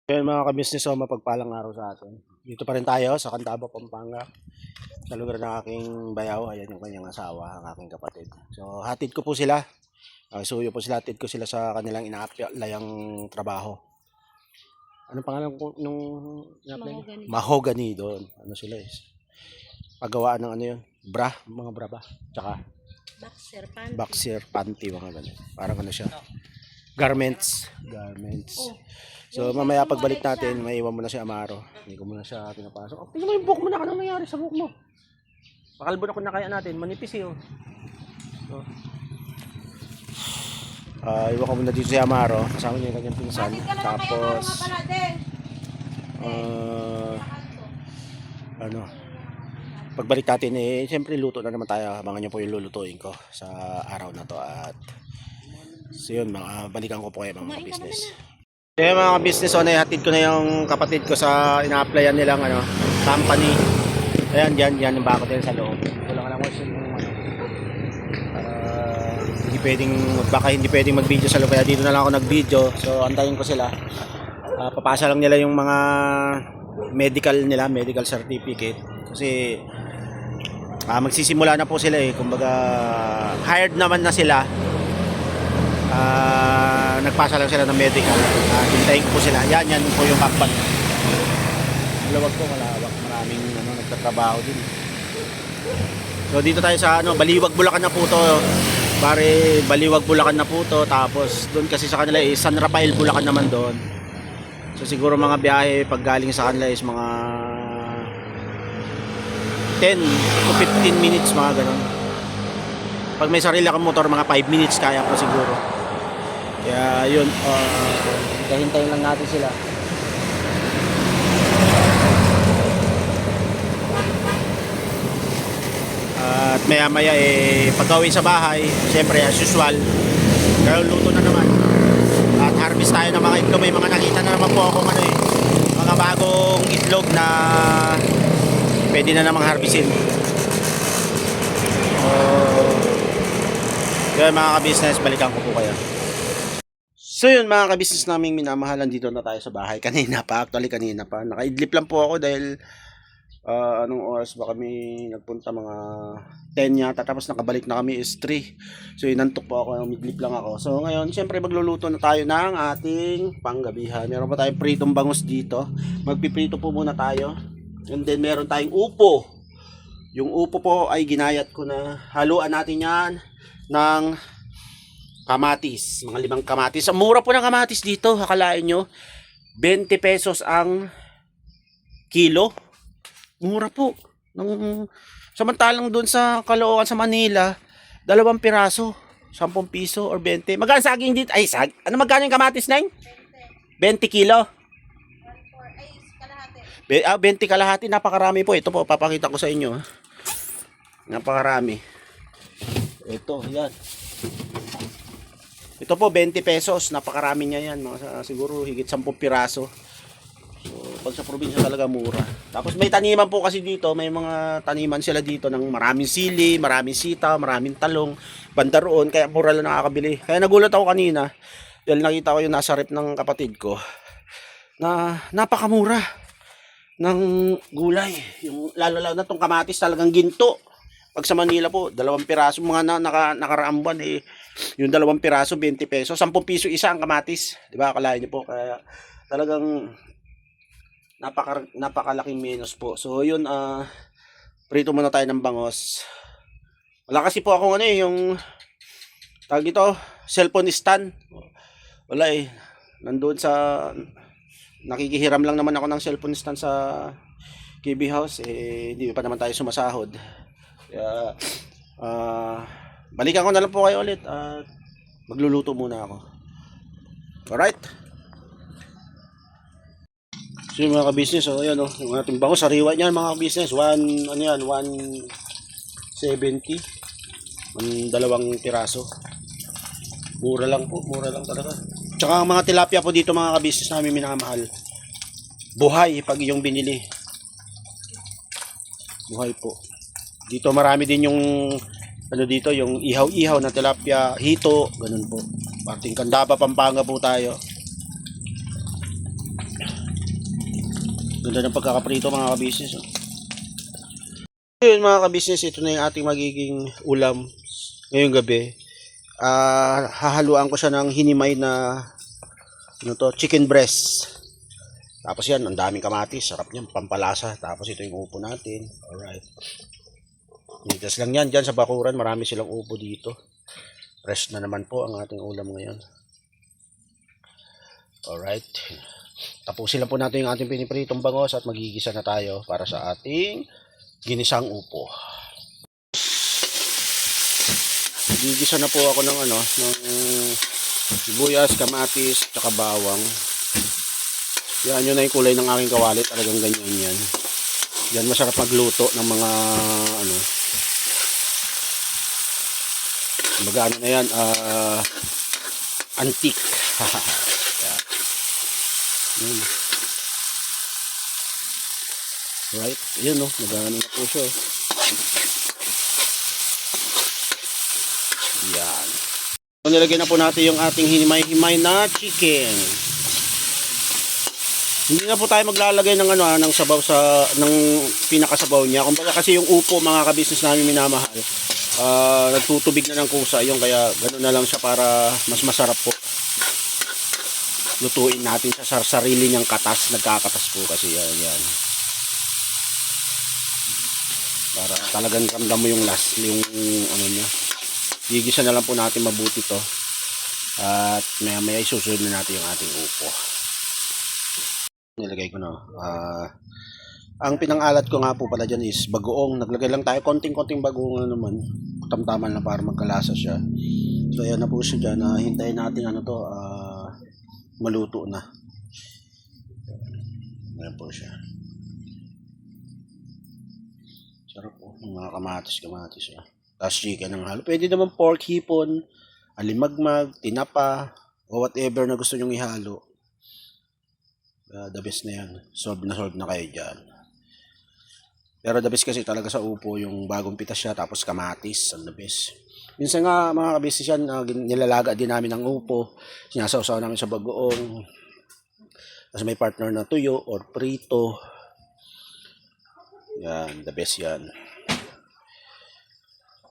Ayun mga ka-business, so mapagpalang araw sa atin. Dito pa rin tayo sa Candaba, Pampanga. Sa lugar ng aking bayaw, ayan yung kanyang asawa, ang aking kapatid. So hatid ko po sila. Suyo po sila, hatid ko sila sa kanilang inaaplayang trabaho. Anong pangalan ko nung ina-apply? Mahogany. Mahogany doon. Ano sila pagawaan ng ano yun? Mga bra ba? Tsaka Boxer panty. boxer, panty, mga ganun. Parang ano siya. Garments. Oh, So mamaya pagbalik natin, may iwan mo na si Amaro. Hindi ko muna siya pinapasok. Oh, tingnan mo yung buhok mo na, anong nangyari sa buhok mo? Pakalbo na kung na kaya natin, manipis oh. Iwan ko muna dito si Amaro, kasama niya yung kanyang pinsan. Tapos, ano, pagbalik natin siyempre luto na naman tayo. Abangan niyo po yung lulutuin ko sa araw na to. At so yun, balikan ko po kayo mga business. Kaya mga business, hatid ko na yung kapatid ko sa ina-applyan nilang company. Ayan, dyan yung bako din sa loob. Wala ka lang question yung hindi pwedeng mag-video sa loob. Kaya dito na lang ako nag-video. So, antayin ko sila. Papasa lang nila yung mga medical certificate. Kasi, magsisimula na po sila kumbaga, hired naman na sila. Nagpasa lang sila ng medical. Hintayin ko po sila. Yan po yung company. Malawak. Maraming nagtatrabaho din. So dito tayo sa Baliwag, Bulacan na po to. Pare, Baliwag, Bulacan na po to. Tapos doon kasi sa kanila San Rafael, Bulacan naman doon. So siguro mga biyahe pag galing sa kanila is mga 10 to 15 minutes, mga ganun. Pag may sarili kang motor, mga 5 minutes kaya po siguro. Kaya yun, hintayin lang natin sila. At maya maya pag-uwi sa bahay, siyempre as usual, kayo luto na naman. At harvest tayo ng mga itlog. May mga nakita na naman po akong mga bagong itlog na pwede na namang harvestin. Kaya mga ka-business, balikan ko po kayo. So yun mga ka-business naming minamahalan, dito na tayo sa bahay. Kanina pa. Nakaidlip lang po ako dahil anong oras ba kami nagpunta, mga 10 yata. Tapos nakabalik na kami is 3. So inantok po ako, midlip lang ako. So ngayon, siyempre magluluto na tayo ng ating panggabihan. Meron pa tayong pritong bangus dito. Magpiprito po muna tayo. And then meron tayong upo. Yung upo po ay ginayat ko na. Haluan natin yan ng kamatis, mga 5 kamatis. Ang mura po ng kamatis dito, akalain nyo 20 pesos ang kilo. Mura po. Samantalang doon sa Caloocan sa Manila, 2 piraso, 10 piso or 20. Magkano saging dito? Magkano yung kamatis na yun? 20 kilo. 20 kalahati, napakarami po. Ito po, papakita ko sa inyo. Napakarami. Ito, yan. Ito po 20 pesos, napakarami niya yan, siguro higit 10 piraso. So pag sa probinsya talaga mura. Tapos may taniman po kasi dito, may mga taniman sila dito ng maraming sili, maraming sitaw, maraming talong, banda roon, kaya mura lang nakakabili. Kaya nagulat ako kanina dahil nakita ko yung nasa rep ng kapatid ko na napakamura ng gulay. Yung lalo na tong kamatis, talagang ginto. Pag sa Manila po, 2 piraso, mga nakaraang buwan yung 2 piraso, 20 pesos, 10 piso isa ang kamatis. Di ba? Akalain niyo po, kaya talagang napakalaking menos po. So yun, prito muna tayo ng bangos. Wala kasi po akong yung tawag ito, cellphone stand. Wala nandoon sa, nakikihiram lang naman ako ng cellphone stand sa KB House. Hindi pa naman tayo sumasahod. Kaya balikan ko na lang po kayo ulit at magluluto muna ako. Alright. So yung mga ka-business, ayan yung ating bangus, sariwa niyan mga ka-business, 170, 2 piraso. Mura lang talaga. Tsaka ang mga tilapia po dito mga ka-business namin minamahal. Buhay pag yung binili. Buhay po. Dito marami din yung dito, yung ihaw-ihaw na tilapia, hito, ganun po. Parting Candaba, Pampanga po tayo. Ganda ng pagkakaprito mga kabisnes. Oh. Yun mga kabisnes, ito na yung ating magiging ulam ngayong gabi. Hahaluan ko siya ng hinimay na chicken breast. Tapos yan, ang daming kamatis, sarap niyan, pampalasa. Tapos ito yung upo natin. Alright. Nitas lang yan, dyan sa bakuran, marami silang upo dito. Fresh na naman po ang ating ulam ngayon. Alright. Tapusin lang po natin yung ating pinipritong bangos at magigisa na tayo para sa ating ginisang upo. Gigisa na po ako ng sibuyas, kamatis, tsaka bawang. Yan yun na yung kulay ng aking kawali, talagang ganyan yan. Yan masarap magluto ng mga ano na yan, antique. Yan. Right, yun nagano na po siya. Yan. So, nilagay na po natin yung ating hinimay-himay na chicken. Hindi na po tayo maglalagay ng ng sabaw ng pinakasabaw niya. Kumbaga kasi yung upo mga kabisnes namin minamahal, nagtutubig na ng kusa yung kaya ganoon na lang siya para mas masarap po. Lutuin natin siya sa sarili niyang katas, nagkakatas po kasi yan. Para talagang ramdam mo yung yung niya. Gigisa na lang po natin mabuti to. At maya isusunod na natin yung ating upo. Nilagay ko na. Ang pinangalat ko nga po pala dyan is bagoong. Naglagay lang tayo konting bagoong naman. Tamtaman na para magkalasa siya. So ayan na po siya dyan. Hintayin natin maluto na. Ayan po siya. Sarap po. Mga kamatis. Tapos chicken ng halo. Pwede naman pork, hipon, alimagmag, tinapa, o whatever na gusto nyong ihalo. The best na yan. Solve na kayo dyan. Pero the best kasi talaga sa upo yung bagong pitas siya tapos kamatis. Ang the best. Minsan nga mga kabisnes yan, nilalaga din namin ng upo. Sinasawsaw namin sa bagoong. Tapos may partner na tuyo or prito. Yan, the best yan.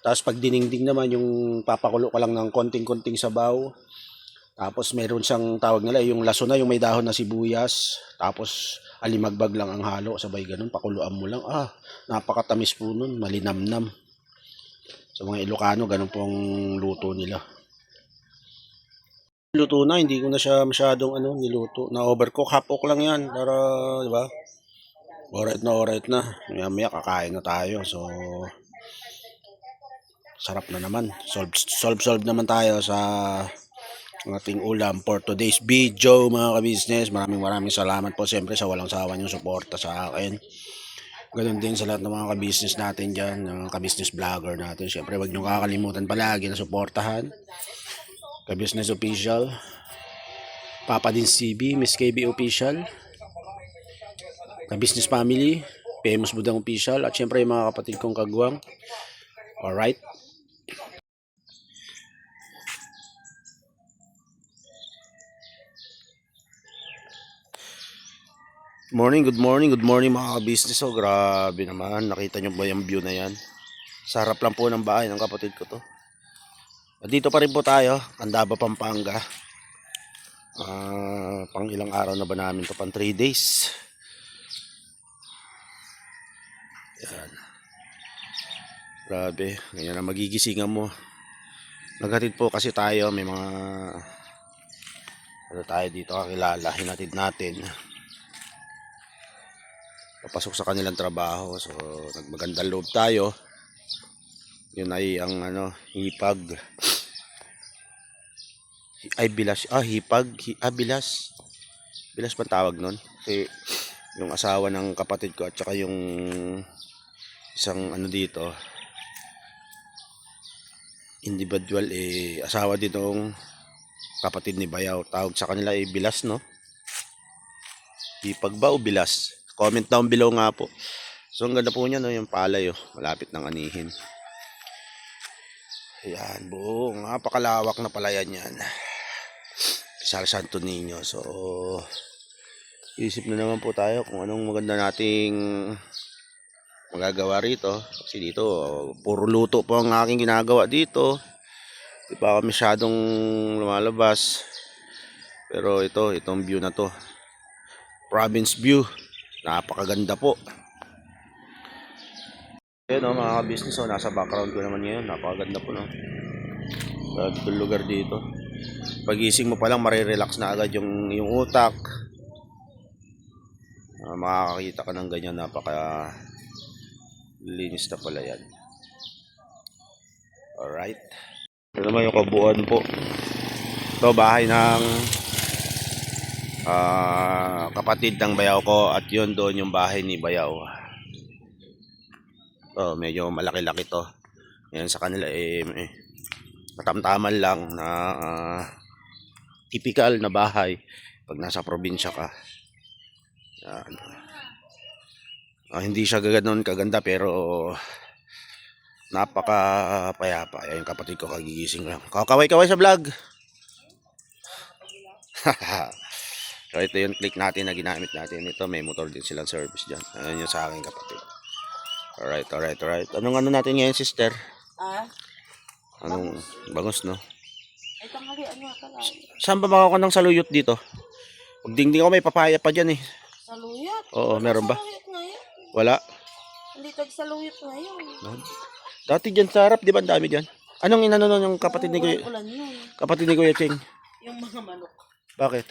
Tapos pag diningding naman, yung papakulo ko lang ng konting sabaw. Tapos meron siyang tawag nila, yung laso na, yung may dahon na sibuyas. Tapos alimagbag lang ang halo, sabay ganun, pakuluan mo lang. Napakatamis po nun, malinamnam. Sa mga Ilocano, ganun po ang luto nila. Luto na, hindi ko na siya masyadong niluto. Na-overcook, half-cook lang yan. Para, di ba? Alright na. Maya kakain na tayo. So, sarap na naman. Solve naman tayo sa ating ulam for today's video mga kabisnes. Maraming salamat po siyempre sa walang sawa niyong suporta sa akin. Ganun din sa lahat ng mga kabisnes natin dyan, ng kabisnes vlogger natin. Siyempre huwag niyong kakalimutan palagi na suportahan Kabisnes Official, Papa Din CB, Miss KB Official, Kabisnes Family, Famous Budang Official, at siyempre yung mga kapatid kong kagwang. Alright. Good morning mga kabisnes. So grabe naman, nakita nyo ba yung view na yan? Sarap lang po ng bahay ng kapatid ko to. At dito pa rin po tayo, Candaba, Pampanga. Pang ilang araw na ba namin to? Pang 3 days. Yan. Grabe, ganyan na magigisingan mo. Naghatid po kasi tayo, may mga tayo dito kakilala, hinatid natin. Papasok sa kanilang trabaho. So nagmagandang loob tayo. Yun ay ang hipag. Bilas. Bilas ba tawag nun? Kasi yung asawa ng kapatid ko at saka yung isang dito, individual, asawa ditong kapatid ni Bayaw. Tawag sa kanila bilas, no? Hipag ba o bilas? Comment down below nga po. So ang ganda po niya, no, yung palay, malapit ng anihin. Ayan, buong napakalawak na palayan yan. Rizal Santo Niño. So Isip na naman po tayo kung anong maganda nating magagawa rito. Kasi dito, puro luto po ang aking ginagawa dito. Di pa ako masyadong lumalabas. Pero itong view na to. Province view. Napakaganda po. Ayan o mga business, nasa background ko naman ngayon. Napakaganda po no. Itong lugar dito. Pagising mo pa lang, marirelax na agad yung utak. Makakakita ka ng ganyan, napaka linis na pala yan. Alright. Ito naman yung kabuuan po. Ito bahay ng kapatid ng bayaw ko, at yun doon yung bahay ni bayaw. Ito medyo malaki-laki to. Yan sa kanila katamtaman lang na typical na bahay pag nasa probinsya ka. Yan. Hindi siya ganoon kaganda pero napaka payapa. Yung kapatid ko kagigising lang. Kaway-kaway sa vlog. So ito yung click natin na ginamit natin. Ito may motor din silang service dyan. Ayan yung sa aking kapatid. Alright. Anong ano natin ngayon, sister? Anong bangus, no? Ay, tanghalian nga pala. Saan ba makakuha ng saluyot dito? Pagdingding ako may papaya pa dyan eh. Saluyot? Oo, meron ba? Saluyot ngayon. Wala. Hindi tag-saluyot ngayon. Dati dyan sa harap, di ba ang dami dyan? Anong inano nun yung kapatid ni Kuya? Ulan yun. Kapatid ni Kuya Cheng? Yung mga manok. Bakit?